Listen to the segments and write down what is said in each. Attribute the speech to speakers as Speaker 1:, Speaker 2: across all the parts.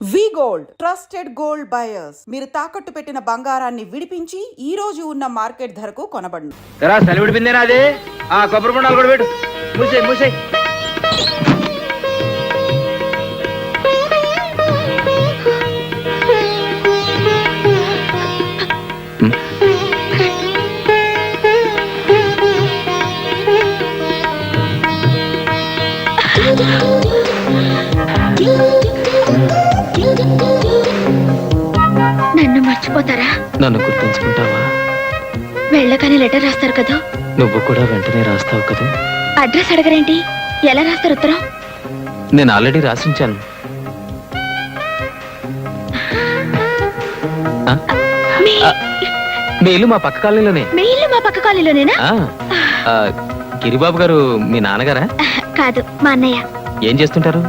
Speaker 1: వి gold trusted gold buyers మీరు తాకట్టు పెట్టిన బంగారాన్ని విడిపించి ఈ రోజు ఉన్న మార్కెట్ ధరకు కొనబడును.
Speaker 2: ఎరా సలి విడిపిందేనా అది? ఆ కొబ్బరి బొండాలు కూడా పెట్టు. మూసే
Speaker 3: నన్ను మర్చిపోతారా?
Speaker 4: నన్ను గుర్తుంచుకుంటావా?
Speaker 3: వెళ్ళగానే లెటర్ రాస్తారు కదా?
Speaker 4: నువ్వు కూడా వెంటనే రాస్తావు కదా?
Speaker 3: అడ్రస్ అడగరేంటి? ఎలా రాస్తారు ఉత్తరం?
Speaker 4: నేను ఆల్రెడీ రాసించాను. మీ ఇల్లు మా పక్క కాలనీలోనే.
Speaker 3: మీ ఇల్లు మా పక్క కాలనీలోనేనా?
Speaker 4: గిరిబాబు గారు మీ నాన్నగారా?
Speaker 3: కాదు, మా అన్నయ్య.
Speaker 4: ఏం చేస్తుంటారు?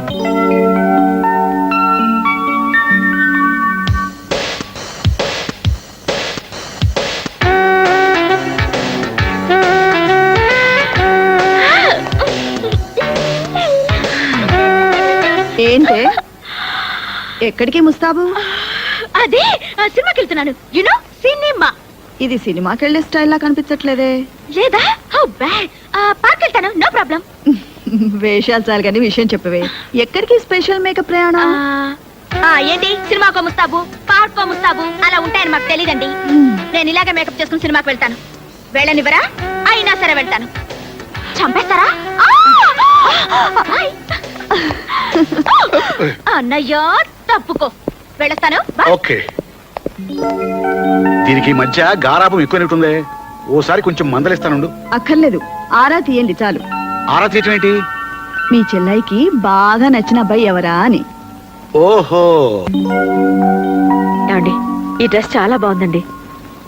Speaker 5: ఏంటే ఎక్కడికి ముస్తాబు?
Speaker 3: అదే సినిమాకి వెళ్తున్నాను. You know cinema.
Speaker 5: ఇది సినిమాకి వెళ్ళే స్టైల్ లా కనిపించట్లేదే.
Speaker 3: లేదా? How bad. పార్క్ వెళ్తాను, నో ప్రాబ్లం.
Speaker 5: వేషాలు చాలు కానీ విషయం చెప్పవే. ఎక్కడికి స్పెషల్ మేకప్ ప్రయాణం?
Speaker 3: ఏంటి సినిమాకో ముస్తాబు, పార్కో ముస్తాబు అలా ఉంటాయని మాకు తెలియదండి. నేను ఇలాగే మేకప్ చేసుకుని సినిమాకి వెళ్తాను. వెళ్ళనివరా? అయినా సరే వెళ్తాను. చంపేస్తారా? అన్నయ్యో తప్పుకో, వెళ్ళొస్తాను.
Speaker 6: ఓకే. దీనికి మధ్య గారాపం ఎక్కువైనట్టుంది. ఓసారి కొంచెం మందలిస్తానుండు.
Speaker 5: అక్కర్లేదు, ఆరా తీయండి చాలు.
Speaker 6: ఆరా తీయటం ఏంటి?
Speaker 5: మీ చెల్లాయికి బాగా నచ్చిన అబ్బాయి ఎవరా అని.
Speaker 6: ఓహో,
Speaker 7: ఏమండి, ఈ డ్రెస్ చాలా బాగుందండి.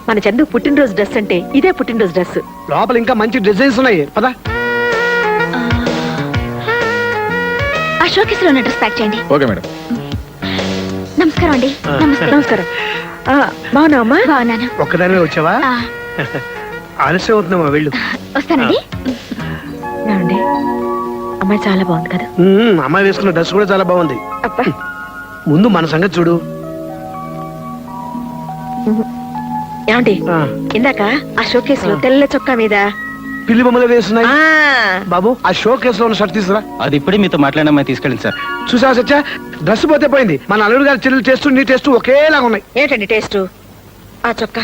Speaker 7: మన చందు పుట్టినరోజు డ్రెస్ అంటే ఇదే పుట్టినరోజు డ్రెస్.
Speaker 2: లోపల ఇంకా మంచి డిజైన్స్ ఉన్నాయి. పదా
Speaker 3: ఆ షోకేస్ లో ఉన్న డ్రెస్ ప్యాక్ చేయండి.
Speaker 6: Okay madam.
Speaker 3: నమస్కారం అండి.
Speaker 7: నమస్కారం. బాగున్నావమ్మా?
Speaker 3: బాగున్నాను.
Speaker 2: ఒక్కదానివే వచ్చావా? ఆలస్యం అవుతున్నామా? వెళ్ళు.
Speaker 3: వస్తానండి.
Speaker 7: ఏమండి, అమ్మాయి చాలా బాగుంది కదా?
Speaker 2: అమ్మాయి వేసుకున్న డ్రెస్ కూడా చాలా బాగుంది.
Speaker 7: అబ్బా,
Speaker 2: ముందు మన సంగతి చూడు.
Speaker 7: ఏమండి, ఇందాక ఆ షోకేస్ లో తెల్ల చొక్కా మీద
Speaker 2: పిల్లి బొమ్మలు వేస్తున్నాయి. బాబు, ఆ షో కేసులో ఉన్న షర్ట్ తీసుకురా.
Speaker 4: అది ఇప్పుడే మీతో మాట్లాడిన అమ్మాయి తీసుకెళ్ళింది సార్.
Speaker 2: చూసావా సత్య, డ్రెస్ పోతే పోయింది. మన అల్లుడు గారి చెల్లెలు టేస్ట్ నీ టేస్ట్ ఒకేలాగా ఉన్నాయి.
Speaker 7: ఏంటండి టేస్ట్? ఆ చొక్కా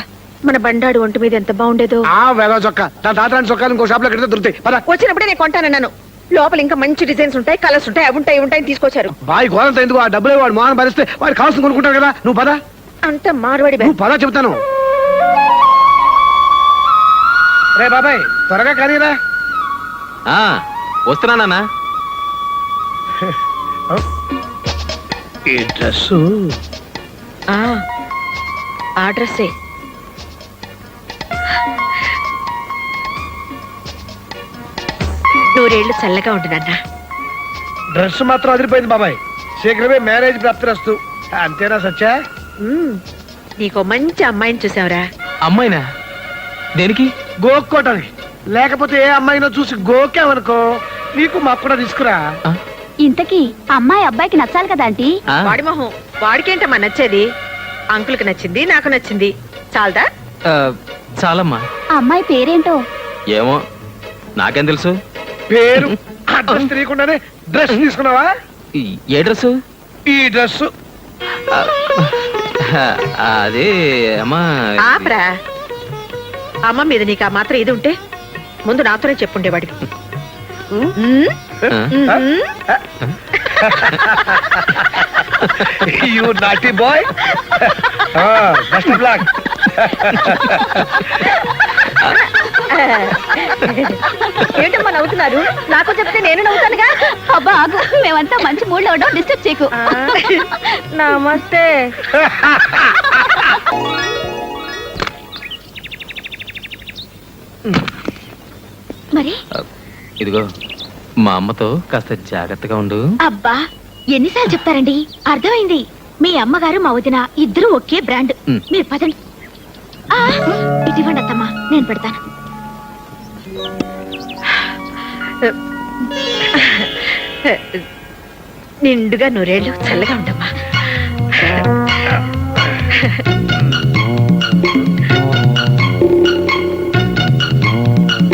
Speaker 7: మన బండాడు ఒంటి మీద ఎంత బాగుండేదో.
Speaker 2: ఆ వేల చొక్కా, తాటాని చొక్కాలు ఇంకో షాప్ లో కడితే దొరుకుతాయి. పద.
Speaker 7: వచ్చినప్పుడే నేను కొంటానన్నాను. లోపల ఇంకా మంచి డిజైన్స్ ఉంటాయి, కలర్స్ ఉంటాయి, అవి ఉంటాయి, ఉంటాయి తీసుకొచ్చారు.
Speaker 2: బాయ్ గోరంత ఎందుకు? ఆ డబ్బులే వాడు మోహన్ భరిస్తే వాడు కావాల్సింది కొనుక్కుంటారు కదా. నువ్వు పద.
Speaker 7: అంత మార్వాడి
Speaker 2: నువ్వు పద చెప్తాను. రే బాబాయ్, త్వరగా కనీరా.
Speaker 4: వస్తున్నానా?
Speaker 2: ఈ డ్రెస్
Speaker 7: ఆ డ్రెస్సే. నూరేళ్లు చల్లగా ఉంటుందన్నా.
Speaker 2: డ్రెస్ మాత్రం అదిరిపోయింది బాబాయ్. శీఘ్రమే మ్యారేజ్ ప్రాప్తిరస్తు. అంతేనా సత్య?
Speaker 7: నీకో మంచి అమ్మాయిని చూసావురా.
Speaker 4: అమ్మాయినా? దేనికి?
Speaker 2: గోక్కోటానికి. లేకపోతే ఏ అమ్మాయినో చూసి గోకావనుకో, నీకు మాకు కూడా తీసుకురా.
Speaker 3: ఇంతకీ అమ్మాయి అబ్బాయికి నచ్చాలి కదా ఆంటీ?
Speaker 7: వాడి మొహం వాడికేంటమ్మా నచ్చేది? అంకుల్కి నచ్చింది, నాకు నచ్చింది. చాలదా?
Speaker 4: చాలమ్మా.
Speaker 3: అమ్మాయి పేరేంటో?
Speaker 4: ఏమో, నాకేం తెలుసు?
Speaker 2: పేరు అడ్రస్ తెలియకుండానే డ్రెస్ తీసుకున్నావా?
Speaker 4: ఏ డ్రెస్?
Speaker 2: ఈ డ్రెస్.
Speaker 4: అదే అమ్మా.
Speaker 7: ఆపరా. అమ్మ మీద నీకు ఆ మాత్రం ఇది ఉంటే ముందు నాతోనే చెప్పుండేవాడికి.
Speaker 2: You naughty boy. Best of luck.
Speaker 7: ఏంటమ్మా నవ్వుతున్నారు? నాకు చెప్తే నేను నవ్వుతానుగా.
Speaker 3: అబ్బా ఆగు, మేమంతా మంచి మూడ్ లో ఉండవు, డిస్టర్బ్ చేయకు.
Speaker 7: నమస్తే.
Speaker 3: మరి
Speaker 4: ఇదిగో, మా అమ్మతో కాస్త జాగ్రత్తగా ఉండు.
Speaker 3: అబ్బా ఎన్నిసార్లు చెప్తారండి? అర్థమైంది. మీ అమ్మగారు మా వదిన ఇద్దరు ఒకే బ్రాండ్. మీరు పదండి. ఇది ఇవ్వండి అత్తమ్మా, నేను పెడతాను.
Speaker 7: నిండుగా నూరేళ్ళు చల్లగా ఉండమ్మా.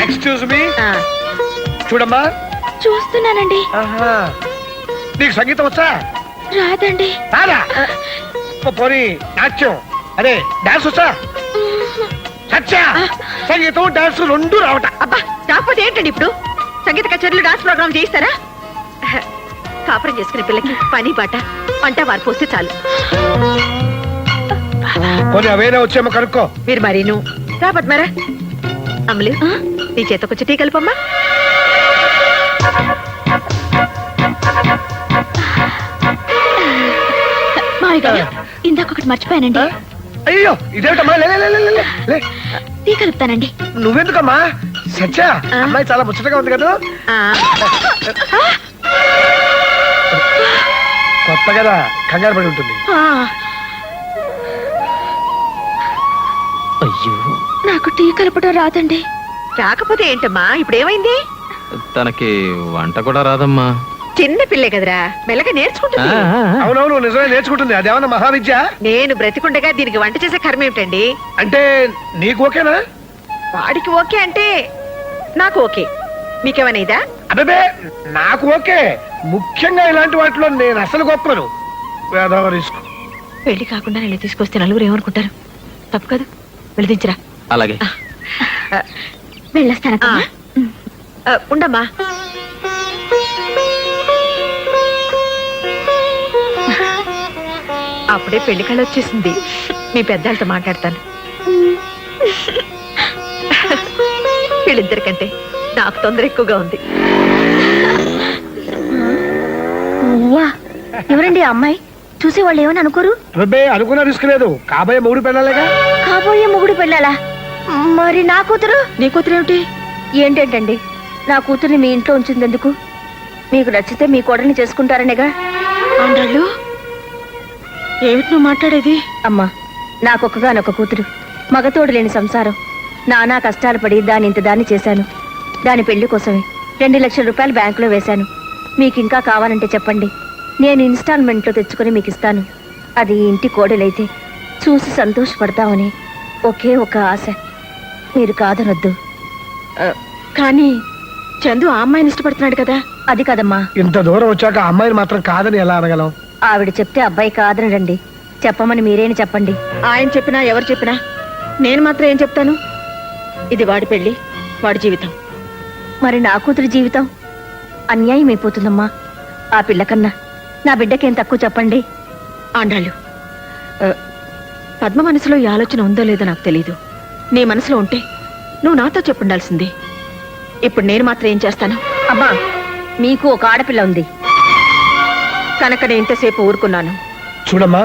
Speaker 2: ఎక్స్క్యూజ్ మీ,
Speaker 7: ఆ,
Speaker 2: చూడమ్మా.
Speaker 3: చూస్తున్నానండి.
Speaker 2: ఆహా. నీకు సంగీతం వచ్చా?
Speaker 3: రాదండి.
Speaker 2: రాదా? పోనీ నాట్యం, అదే డాన్స్ వచ్చా? సత్య, సంగీతం డాన్స్ రెండు రావట.
Speaker 7: అబ్బా రాకపోతే ఏంటండి ఇప్పుడు? సంగీత కచేరీలు డాన్స్ ప్రోగ్రామ్ చేయిస్తారా? కాపురం చేసుకునే పిల్లకి పని పాట వంట వారు పోస్తే చాలు.
Speaker 2: పోనీ అవేనా వచ్చేమో కనుక్కో.
Speaker 7: మీరు మరీను రా పద్మారా. అమలు, నీ చేత కొంచెం టీ కలుపమ్మా.
Speaker 3: మామయ్య గారు, ఇందాకొకటి మర్చిపోయానండి.
Speaker 2: అయ్యో ఇదేమిటమ్మా, లే, లే, లే, లే, లే, లే.
Speaker 3: టీ కలుపుతానండి.
Speaker 2: నువ్వెందుకమ్మా? సత్య, అమ్మాయి చాలా ముచ్చటగా ఉంది కదా.
Speaker 7: ఆ,
Speaker 2: కొత్త కదా, కంగారు పడి ఉంటుంది.
Speaker 7: ఆ,
Speaker 4: అయ్యో,
Speaker 3: నాకు టీ కలపడం రాదండి.
Speaker 7: రాకపోతే ఏంటమ్మా? ఇప్పుడు ఏమైంది?
Speaker 4: తనకి వంట కూడా రాదమ్మా.
Speaker 7: చిన్న పిల్లే కదరా, మెల్లగా నేర్చుకుంటుంది.
Speaker 2: అవునవును, నిజమే, నేర్చుకుంటుంది. అదేమన్నా మహావిద్య?
Speaker 7: నేను బ్రతికుండగా దీనికి వంట చేసే కర్మ ఏమిటండి?
Speaker 2: అంటే నీకు ఓకేనా?
Speaker 7: వాడికి ఓకే అంటే నాకు ఓకే. మీకేమైనా ఇదా?
Speaker 2: అదే నాకు ఓకే. ముఖ్యంగా ఇలాంటి వాటిలో నేను అసలు గొప్పను. వేదవ రిస్క్.
Speaker 7: పెళ్లి కాకుండా నేను తీసుకొస్తే నలుగురు ఏమనుకుంటారు? తప్పు కదా, వెళదించరా.
Speaker 4: అలాగే.
Speaker 3: వెళ్ళొస్తాను.
Speaker 7: ఉండమ్మా. అప్పుడే పెళ్లి కళ వచ్చేసింది. మీ పెద్దలతో మాట్లాడతాను. వీళ్ళిద్దరికంటే నాకు తొందర ఎక్కువగా ఉంది.
Speaker 3: ఎవరండి ఆ అమ్మాయి? చూసేవాళ్ళు ఏమని అనుకోరు?
Speaker 2: అబ్బే అనుకున్న రిస్క్ లేదు. కాబోయే మూడు పెళ్ళాలేగా.
Speaker 3: కాబోయే మొగుడు పెళ్ళాలా? మరి నా కూతురు?
Speaker 7: నీ కూతురు ఏమిటి?
Speaker 3: ఏంటండి, నా కూతుర్ని మీ ఇంట్లో ఉంచిందెందుకు? మీకు నచ్చితే మీ కోడల్ని చేసుకుంటారనేగా.
Speaker 7: ఆండాళ్ళు, ఏమిటి నువ్వు మాట్లాడేది?
Speaker 3: అమ్మా, నాకొక్కగానొక్క కూతురు, మగతోడు లేని సంసారం. నానా కష్టాలు పడి దాని ఇంత దాన్ని చేశాను. దాని పెళ్లి కోసమే 2 లక్షల రూపాయలు బ్యాంకులో వేశాను. మీకు ఇంకా కావాలంటే చెప్పండి, నేను ఇన్స్టాల్మెంట్లో తెచ్చుకొని మీకు ఇస్తాను. అది ఈ ఇంటి కోడలైతే చూసి సంతోషపడతామని ఒకే ఒక ఆశ. మీరు కాదనొద్దు.
Speaker 7: కానీ చందు ఆ అమ్మాయిని ఇష్టపడుతున్నాడు కదా.
Speaker 3: అది కదమ్మా.
Speaker 2: ఇంత దూరం వచ్చాక ఆ అమ్మాయిని మాత్రం కాదని ఎలా అనగలం?
Speaker 3: ఆవిడ చెప్తే అబ్బాయి కాదనడండి. చెప్పమని మీరేని చెప్పండి.
Speaker 7: ఆయన చెప్పినా ఎవరు చెప్పినా నేను మాత్రం ఏం చెప్తాను? ఇది వాడి పెళ్లి, వాడి జీవితం.
Speaker 3: మరి నా కూతురి జీవితం అన్యాయం అయిపోతుందమ్మా. ఆ పిల్లకన్నా నా బిడ్డకేం తక్కువ చెప్పండి.
Speaker 7: ఆండాళ్ళు, పద్మ మనసులో ఈ ఆలోచన ఉందో లేదో నాకు తెలీదు. నీ మనసులో ఉంటే నువ్వు నాతో చెప్పుండాల్సింది. ఇప్పుడు నేను మాత్రం ఏం చేస్తాను?
Speaker 3: అమ్మా, మీకు ఒక ఆడపిల్ల ఉంది
Speaker 7: కనుక నేను ఇంతసేపు ఊరుకున్నాను.
Speaker 2: చూడమ్మా,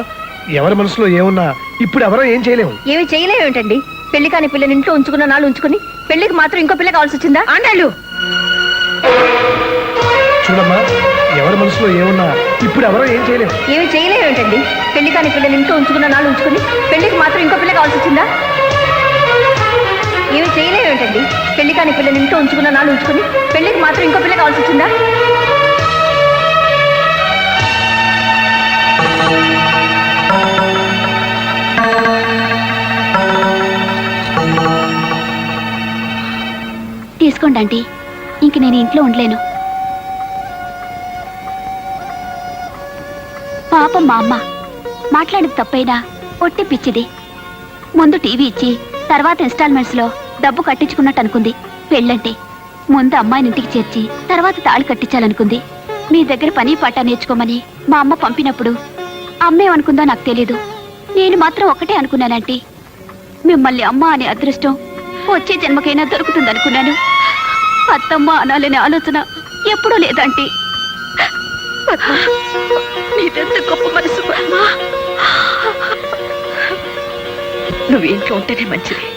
Speaker 2: ఎవరి మనసులో ఏమున్నా ఇప్పుడు ఎవరో ఏం చేయలేము.
Speaker 3: ఏమి చేయలేమేంటండి? పెళ్లి కాని పిల్లని ఇంట్లో ఉంచుకున్న నాళ్ళు ఉంచుకుని పెళ్లికి మాత్రం ఇంకో పిల్ల కావాల్సి వచ్చిందా?
Speaker 7: ఆండాళ్ళు,
Speaker 2: చూడమ్మా, ఎవరి మనసులో ఏమున్నా ఇప్పుడు ఎవరో ఏం చేయలేము.
Speaker 3: ఏమి చేయలేమేంటండి? పెళ్లి కాని పిల్లని ఇంట్లో ఉంచుకున్న నాళ్ళు ఉంచుకుని పెళ్లికి మాత్రం ఇంకో పిల్ల కావాల్సి వచ్చిందా? ఏమి చేయలేమేంటండి? పెళ్లి కాని పిల్లని ఇంట్లో ఉంచుకున్న నాళ్ళు ఉంచుకుని పెళ్లికి మాత్రం ఇంకో పిల్ల కావాల్సి వచ్చిందా? తీసుకోండి ఆంటీ, ఇంక నేను ఇంట్లో ఉండలేను. పాపం మా అమ్మ మాట్లాడేది తప్పైనా ఒట్టి పిచ్చిది. ముందు టీవీ ఇచ్చి తర్వాత ఇన్స్టాల్మెంట్స్ లో డబ్బు కట్టించుకున్నట్టు అనుకుంది. పెళ్ళంటే ముందు అమ్మాయిని ఇంటికి చేర్చి తర్వాత తాళి కట్టించాలనుకుంది. మీ దగ్గర పని పాట నేర్చుకోమని మా అమ్మ పంపినప్పుడు అమ్మేమనుకుందో నాకు తెలీదు. నేను మాత్రం ఒకటే అనుకున్నానంటీ, మిమ్మల్ని అమ్మ అనే అదృష్టం వచ్చే జన్మకైనా దొరుకుతుందనుకున్నాను. అత్తమ్మ అనాలనే ఆలోచన ఎప్పుడూ లేదంటీ.
Speaker 7: నీదెంత గొప్ప మనసు పద్మ. నువ్వు ఇంట్లో ఉంటేనే మంచిది.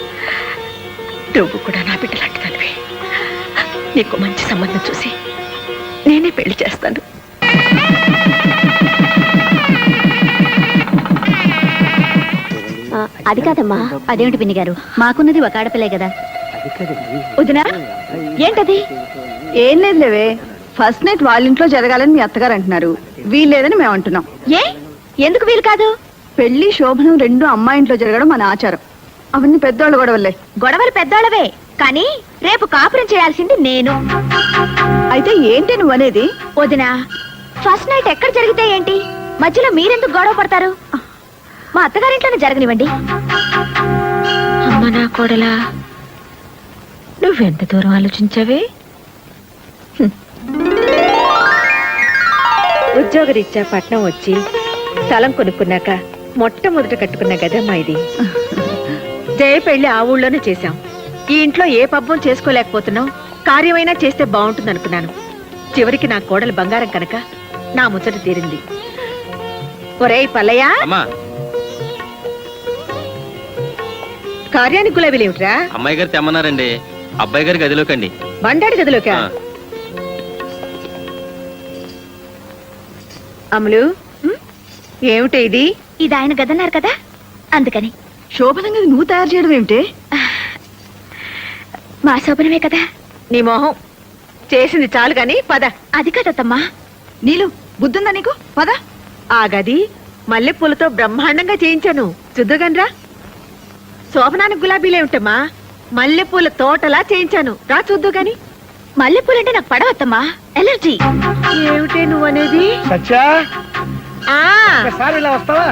Speaker 7: నువ్వు కూడా నా బిడ్డ లాంటిదానివి. నీకు మంచి సంబంధం చూసి నేనే పెళ్లి చేస్తాను.
Speaker 3: అది కాదమ్మా. అదేమిటి పిన్ని గారు, మాకున్నది ఒక ఆడపిల్లే కదా.
Speaker 7: వదినా, ఏంటది?
Speaker 5: ఏం లేదు లేవే, ఫస్ట్ నైట్ వాళ్ళ ఇంట్లో జరగాలని మీ అత్తగారు అంటున్నారు. వీల్లేదని మేము అంటున్నాం.
Speaker 3: ఏ ఎందుకు వీలు కాదు?
Speaker 5: పెళ్లి శోభనం రెండు అమ్మాయి ఇంట్లో జరగడం మన ఆచారం. అవన్నీ పెద్దోళ్ళు గొడవలే.
Speaker 3: గొడవలు పెద్దోళ్ళవే, కానీ రేపు కాపురం చేయాల్సింది నేను.
Speaker 5: అయితే ఏంటి నువ్వు అనేది?
Speaker 3: వదినా, ఫస్ట్ నైట్ ఎక్కడ జరిగితే ఏంటి, మధ్యలో మీరెందుకు గొడవ పడతారు? మా అత్తగారింట్లోనే జరగనివ్వండి.
Speaker 7: అమ్మ నా కోడలా, నువ్వెంత దూరం ఆలోచించావే? ఉద్యోగరీత్యా పట్నం వచ్చి స్థలం కొనుక్కున్నాక మొట్టమొదట కట్టుకున్న గదమ్మా ఇది. జయ పెళ్లి ఆ ఊళ్ళోనే చేశాం. ఈ ఇంట్లో ఏ పబ్బం చేసుకోలేకపోతున్నాం, కార్యమైనా చేస్తే బాగుంటుంది అనుకున్నాను. చివరికి నా కోడలు బంగారం కనుక నా ముచ్చట తీరింది. ఒరేయ్ పల్లయ్య,
Speaker 4: అమ్మా,
Speaker 7: కార్యానికి గులాబీలేమిట్రా?
Speaker 4: అమ్మాయి గారు తెమ్మన్నారండి. అబ్బాయి గారి గదిలోకండి.
Speaker 7: బండాడి గదిలోకా?
Speaker 4: ఆ.
Speaker 7: అమలు, ఏమిటి ఇది?
Speaker 3: ఇది ఆయన గదన్నారు కదా, అందుకని.
Speaker 5: శోభనంగా నువ్వు తయారు చేయడం ఏమిటి?
Speaker 3: మా శోభనమే కదా.
Speaker 7: నీ మొహం చేసింది చాలు గాని పద.
Speaker 3: అది కదమ్మా.
Speaker 5: నీలు బుద్ధుందా నీకు? పద.
Speaker 7: ఆ గది మల్లెపూలతో బ్రహ్మాండంగా చేయించాను, చూద్దుగానరా. శోభనానికి గులాబీలేమిటమ్మా, మల్లెపూల తోటలా చేయించాను, రా చూద్దు గాని.
Speaker 3: మల్లెపూలంటే నాకు పడవద్దమ్మా, ఎలర్జీ.
Speaker 7: ఏమిటే నువ్వనేది?
Speaker 2: సత్యా,
Speaker 7: ఆ
Speaker 2: ఒకసారి ఇలా వస్తావా?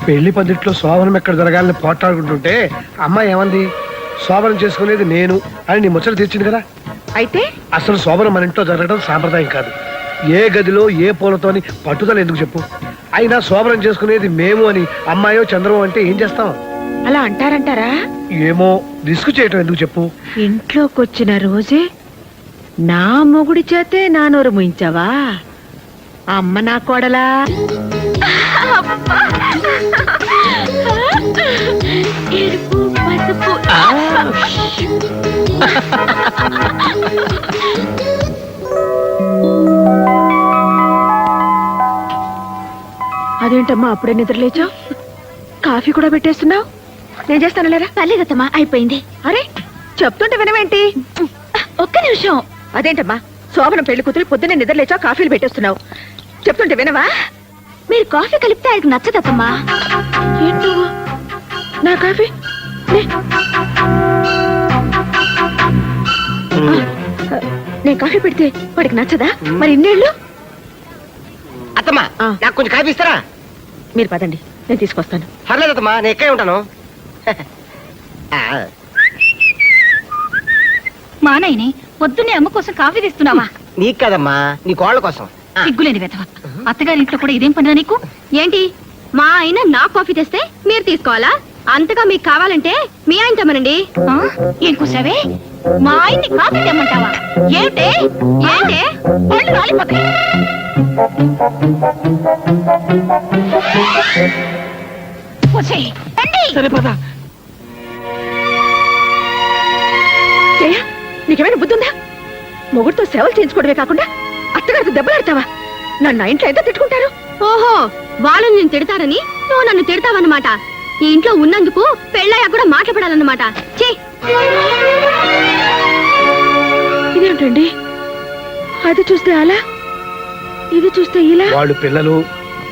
Speaker 2: పెళ్లి పందిట్లో శోభనం ఎక్కడ జరగాలని పోట్లాడుకుంటుంటే అమ్మాయి ఏమంది? శోభనం చేసుకునేది నేను అని నీ ముచ్చట తీర్చింది కదా.
Speaker 7: అయితే
Speaker 2: అసలు శోభనం మన ఇంట్లో జరగడం సాంప్రదాయం కాదు. ఏ గదిలో ఏ పూలతోని పట్టుదల ఎందుకు చెప్పు? అయినా శోభనం చేసుకునేది మేము అని అమ్మాయో చంద్రమో అంటే ఏం చేస్తాం?
Speaker 7: అలా అంటారంటారా?
Speaker 2: ఏమో, రిస్క్ చేయటం ఎందుకు చెప్పు?
Speaker 7: ఇంట్లోకొచ్చిన రోజే నా మొగుడి చేతే నా నోరు ముయించావా? అమ్మ నా కోడలా.
Speaker 3: ఎరుపు, పసుపు.
Speaker 7: అదేంటమ్మా అప్పుడే నిద్రలేచా? కాఫీ కూడా పెట్టేస్తున్నావు? నేను చేస్తాను లేరా.
Speaker 3: పర్లేదమ్మా, అయిపోయింది.
Speaker 7: అరే చెప్తుంటే వినవేంటి?
Speaker 3: ఒక్క నిమిషం.
Speaker 7: అదేంటమ్మా, శోభనం పెళ్లి కూతురు పొద్దున్నే నిద్రలేచా కాఫీలు పెట్టేస్తున్నావు, చెప్తుంటే వినవా?
Speaker 3: మీరు కాఫీ కలిపితే ఆయనకు నచ్చదమ్మా.
Speaker 7: ఏంటో నా కాఫీ నే. నేను కాఫీ పెడితే వాడికి నచ్చదా? మరి ఇన్నేళ్ళు.
Speaker 8: అత్తమ్మా,
Speaker 7: ఆ.
Speaker 8: నాకు కొంచెం కాఫీ ఇస్తారా?
Speaker 7: మీరు పదండి, నేను తీసుకొస్తాను.
Speaker 8: పర్లేదు అత్తమ్మా, నేను ఎక్కడే ఉంటాను. ఆ,
Speaker 3: మా నాయనే పొద్దున్నే అమ్మ కోసం కాఫీ తెస్తున్నావా?
Speaker 8: నీకు కదమ్మా, నీ కోళ్ళ కోసం. ఆ,
Speaker 3: సిగ్గులేని వెధవ. అత్తగారింట్లో కూడా ఇదేం పనిరా నీకు? ఏంటి, మా ఆయన నా కాఫీ తెస్తే మీరు తీసుకోవాలా? అంతగా మీకు కావాలంటే మీ ఆయన తెమ్మనండి. ఏం కూసావే? మా ఆయన్ని కాఫీ తెమ్మంటావా? ఏంటే ఏంటే పళ్ళు రాలిపోతాయి. వచ్చేయ్, రండి.
Speaker 2: సరిపోదా?
Speaker 7: జయ, నీకేమైనా బుద్ధి ఉందా? మొగుడితో సేవలు చేయించుకోవడమే కాకుండా అత్తగారికి దెబ్బలాడతావా? నన్ను ఇంట్లో ఎంత తిట్టుకుంటారు?
Speaker 3: ఓహో, వాళ్ళు నేను తిడతారని నువ్వు నన్ను తిడతావన్నమాట. ఈ ఇంట్లో ఉన్నందుకు పెళ్ళయ్యా కూడా మాట్లాడాలన్నమాట. చే,
Speaker 7: ఇదేంటండి, అది చూస్తే అలా, ఇది చూస్తే ఇలా.
Speaker 2: వాళ్ళు పిల్లలు,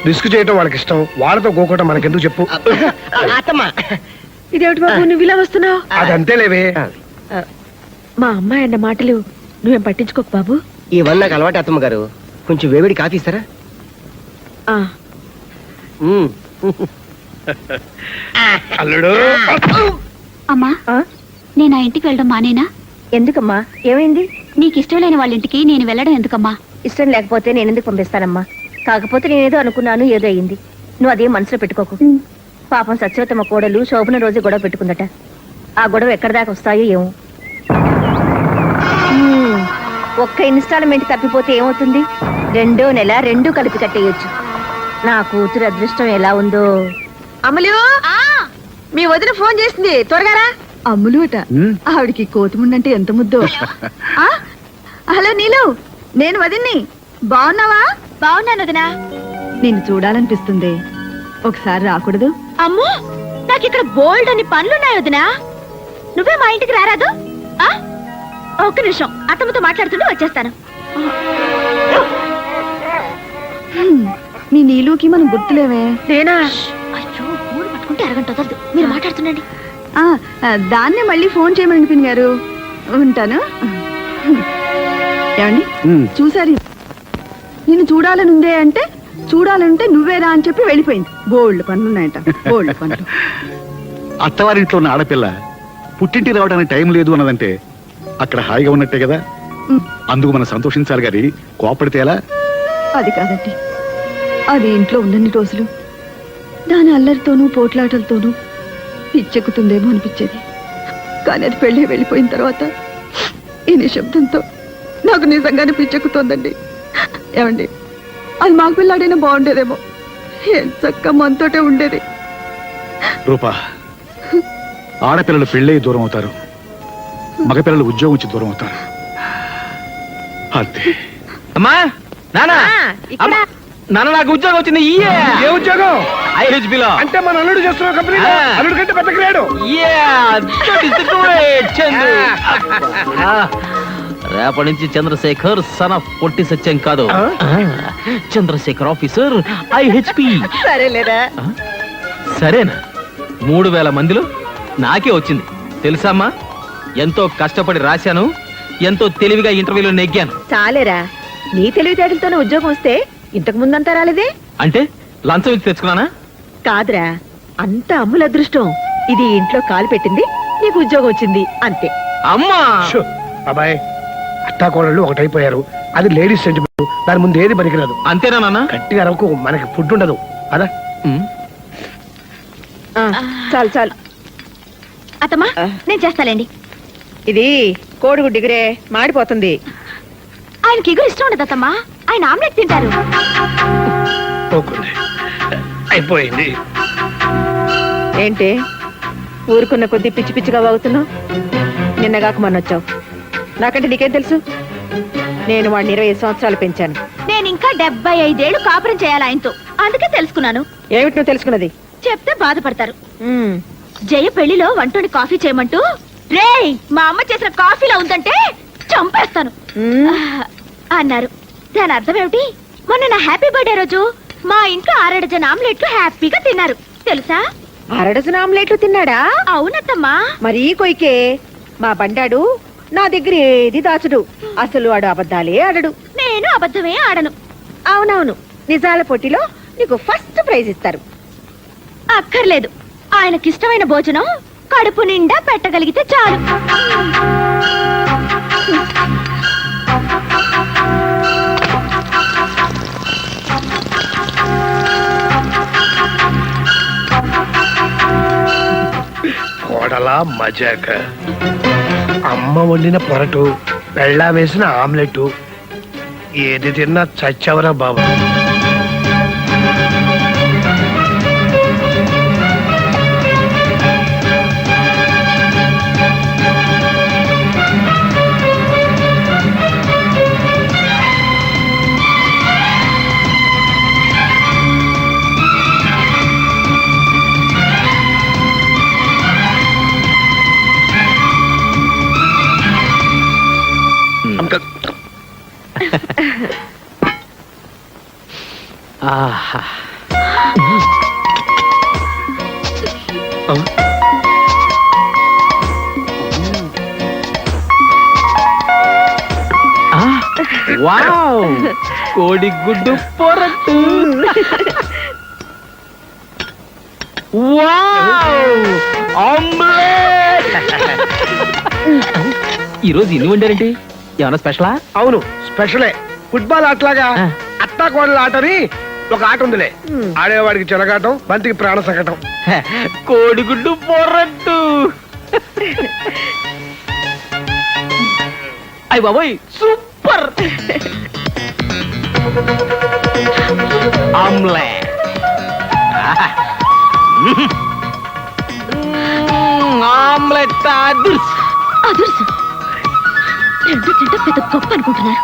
Speaker 2: రిస్క్ చేయటం వాళ్ళకి ఇష్టం. వాళ్ళతో గోకోవటం మనకెందుకు చెప్పు?
Speaker 8: అత్తమ్మా,
Speaker 7: ఇదేమిటి బాబు నువ్వు ఇలా వస్తున్నావు?
Speaker 2: అదంతే లేవే.
Speaker 7: మా అమ్మాయి అన్న మాటలు నువ్వేం పట్టించుకోకు బాబు.
Speaker 8: ఇవన్నీ నాకు అలవాటు అత్తమ్మ గారు. కొంచెం వేవిడి కాఫీ ఇస్తారా?
Speaker 7: ఆ,
Speaker 8: ఉమ్.
Speaker 2: అల్లుడు,
Speaker 3: అమ్మా,
Speaker 7: ఆ?
Speaker 3: నేను ఆ ఇంటికి వెళ్ళడం మానేనా?
Speaker 7: ఎందుకమ్మా, ఏమైంది?
Speaker 3: నీకు ఇష్టం లేని వాళ్ళ ఇంటికి నేను వెళ్ళడం ఎందుకమ్మా?
Speaker 7: ఇష్టం లేకపోతే నేను ఎందుకు పంపిస్తానమ్మా? కాకపోతే నేనేదో అనుకున్నాను, ఏదో అయింది. నువ్వు అదేం మనసులో పెట్టుకోకు. పాపం సత్యవతమ్మ కోడలు శోభన రోజు గొడవ పెట్టుకుందట. ఆ గొడవ ఎక్కడి దాకా వస్తాయో ఏమో. ఒక్క ఇన్స్టాల్మెంట్ తప్పిపోతే ఏమవుతుంది? 2వ నెల 2 కలిపి కట్టేయొచ్చు. నా కూతురు అదృష్టం ఎలా ఉందో. అమలు, మీ వదిన ఫోన్ చేసింది, త్వరగా రా.
Speaker 5: అమ్ములు అట. ఆవిడికి కోతిముండంటే ఎంత ముద్దో. ఆ, హలో నీలు, నేను వదిన్ని. బాగున్నావా?
Speaker 3: బాగున్నాను వదినా.
Speaker 5: నిన్ను చూడాలనిపిస్తుంది, ఒకసారి రాకూడదు?
Speaker 3: అమ్మో, నాకు ఇక్కడ బోల్డ్ అని పనులున్నాయి వదినా. నువ్వే మా ఇంటికి రారాదు? ఒక్క నిమిషం, అత్తమ్మతో మాట్లాడుతుంటే వచ్చేస్తాను.
Speaker 5: మీ నీలుకి మనం గుర్తులేవే.
Speaker 7: నేనా?
Speaker 3: అయ్యో ఫోన్ పట్టుకుంటే అరగంట వదలదు. మీరు మాట్లాడుతుండండి.
Speaker 5: దాన్నే మళ్ళీ ఫోన్ చేయమని పిన్ గారు. ఉంటాను. ఏమండి చూసారు, నిన్ను చూడాలని ఉందే అంటే చూడాలంటే నువ్వేరా అని చెప్పి వెళ్ళిపోయింది. బోల్డ్ పనులున్నాయట, బోల్డ్ పనులు.
Speaker 6: అత్తవారింట్లో ఉన్న ఆడపిల్ల పుట్టింటి రావడానికి టైం లేదు అన్నదంటే అక్కడ హాయిగా ఉన్నట్టే కదా. అందుకు మనం సంతోషించాలి గాని కోపడితే ఎలా?
Speaker 5: అది కాదండి, అది ఇంట్లో ఉన్నన్ని రోజులు దాని అల్లరితోనూ పోట్లాటలతోనూ పిచ్చెక్కుతుందేమో అనిపించేది. కానీ అది పెళ్ళి వెళ్ళిపోయిన తర్వాత ఈ నిశ్శబ్దంతో నాకు నిజంగానే పిచ్చెక్కుతోందండి. ఏమండి, అది మాకు పిల్లాడైనా బాగుండేదేమో. ఏం చక్క మనతోటే ఉండేది.
Speaker 6: రూపా, ఆడపిల్లలు పెళ్ళై దూరం అవుతారు, మగపిల్లలు ఉద్యోగం నుంచి దూరం అవుతారు. అంతే.
Speaker 4: అమ్మా నానా
Speaker 7: ఇక్కడ
Speaker 4: అమ్మా, నాన్న నాకు ఉద్యోగం వచ్చింది.
Speaker 2: ఏ ఉద్యోగం?
Speaker 4: ఐహెచ్బిలో.
Speaker 2: అంటే మన అల్లుడు చేస్తున్న కంపెనీ.
Speaker 4: ఆ.
Speaker 2: అల్లుడు కంటే పెద్ద గ్రేడు.
Speaker 4: రేపటి నుంచి చంద్రశేఖర్ సన్ ఆఫ్ పొట్టి సత్యం కాదు, చంద్రశేఖర్ ఆఫీసర్ ఐహెచ్పి.
Speaker 7: సరేలేరా?
Speaker 4: సరేనా? 3000 మందిలో నాకే వచ్చింది తెలుసమ్మా. ఎంతో కష్టపడి రాశాను, ఎంతో తెలివిగా ఇంటర్వ్యూలో నెగ్గాను.
Speaker 7: చాలేరా, నీ తెలివితేటలతోనే ఉద్యోగం వస్తే ఇంతకు ముందంతా రాలేదే.
Speaker 4: అంటే లంచం ఇచ్చి తెచ్చుకున్నానా?
Speaker 7: కాదురా, అంత అమ్ముల అదృష్టం. ఇది ఇంట్లో కాలు పెట్టింది, నీకు ఉద్యోగం వచ్చింది అంతే.
Speaker 4: అమ్మా
Speaker 2: షో, అబ్బాయి అత్తాకోడళ్ళు ఒకటైపోయారు. అది లేడీస్ సెంటిమెంట్. దాని ముందు ఏది పనికిరాదు.
Speaker 4: అంతేనా నాన్న?
Speaker 2: గట్టిగా అరవకు, మనకి ఫుడ్ ఉండదు. అదా
Speaker 4: ఉమ్.
Speaker 7: ఆ, చాలు చాలు.
Speaker 3: అత్తమ్మా నేను చేస్తాలేండి.
Speaker 7: ఇది కోడిగుడ్డు డిగ్రే మాడిపోతుంది.
Speaker 3: ఆయనకి ఎగురు ఇష్టం ఉండదు అత్తమ్మా. ఆయన ఆమ్లెట్ తింటారు.
Speaker 2: పోకుంది. అయిపోయింది.
Speaker 7: ఏంటి ఊరుకున్న కొద్దీ పిచ్చి పిచ్చిగా వాగుతున్నావు? నిన్నగాక మొన్నొచ్చావు. నాకంటే నీకేం తెలుసు? నేను వాడిని 25 సంవత్సరాలు పెంచాను.
Speaker 3: నేను ఇంకా 75 ఏళ్ళు కాపురం చేయాలి ఆయనతో. అందుకే తెలుసుకున్నాను.
Speaker 7: ఏమిటి నువ్వు తెలుసుకున్నది?
Speaker 3: చెప్తే బాధపడతారు.
Speaker 7: ఉమ్,
Speaker 3: జయ పెళ్లిలో వంటోని కాఫీ చేయమంటూ రేయ్ మా అమ్మ చేసిన కాఫీలా ఉందంటే చంపేస్తాను అన్నారు. దాని అర్థం ఏమిటి? మొన్న నా హ్యాపీ బర్త్డే రోజు మా ఇంట్లో 6 డజన్ ఆమ్లెట్లు హ్యాపీగా తిన్నారు తెలుసా?
Speaker 7: 6 డజన్ ఆమ్లెట్లు తిన్నాడా?
Speaker 3: అవునత్తమ్మా.
Speaker 7: మరీ కొయ్కే. మా బండాడు నా దగ్గర ఏది దాచుడు. అసలు వాడు అబద్ధాలే ఆడడు.
Speaker 3: నేను అబద్ధమే ఆడను.
Speaker 7: అవునవును, నిజాల పోటీలో నీకు ఫస్ట్ ప్రైజ్ ఇస్తారు.
Speaker 3: అక్కర్లేదు, ఆయనకిష్టమైన భోజనం కడుపు నిండా పెట్టగలిగితే చాలు.
Speaker 2: కోడలా మజాక. అమ్మ వండిన పొరటు, పెళ్ళా వేసిన ఆమ్లెట్, ఏది తిన్నా చచ్చవరా బాబు.
Speaker 4: ఆహా. వావ్, కోడి గుడ్డు పొరట్టు. Wow, omelette. ఈరోజు ఇన్ని వండారేంటి? ఏమన్నా స్పెషలా?
Speaker 2: అవును, స్పెషలే. ఫుట్బాల్ ఆటలాగా అత్తా కోడల ఆటని ఒక ఆట ఉందిలే. ఆడేవాడికి చెలగాటం, బంతికి ప్రాణ సంకటం.
Speaker 4: కోడిగుడ్డు పొరట్టు. అయ్య బాబోయ్, సూపర్. ఆమ్లెట్. ఆమ్లెట్ అదుర్స్.
Speaker 3: అదుర్సు. రెండు తింటే పెద్ద గొప్ప అనుకుంటున్నారు.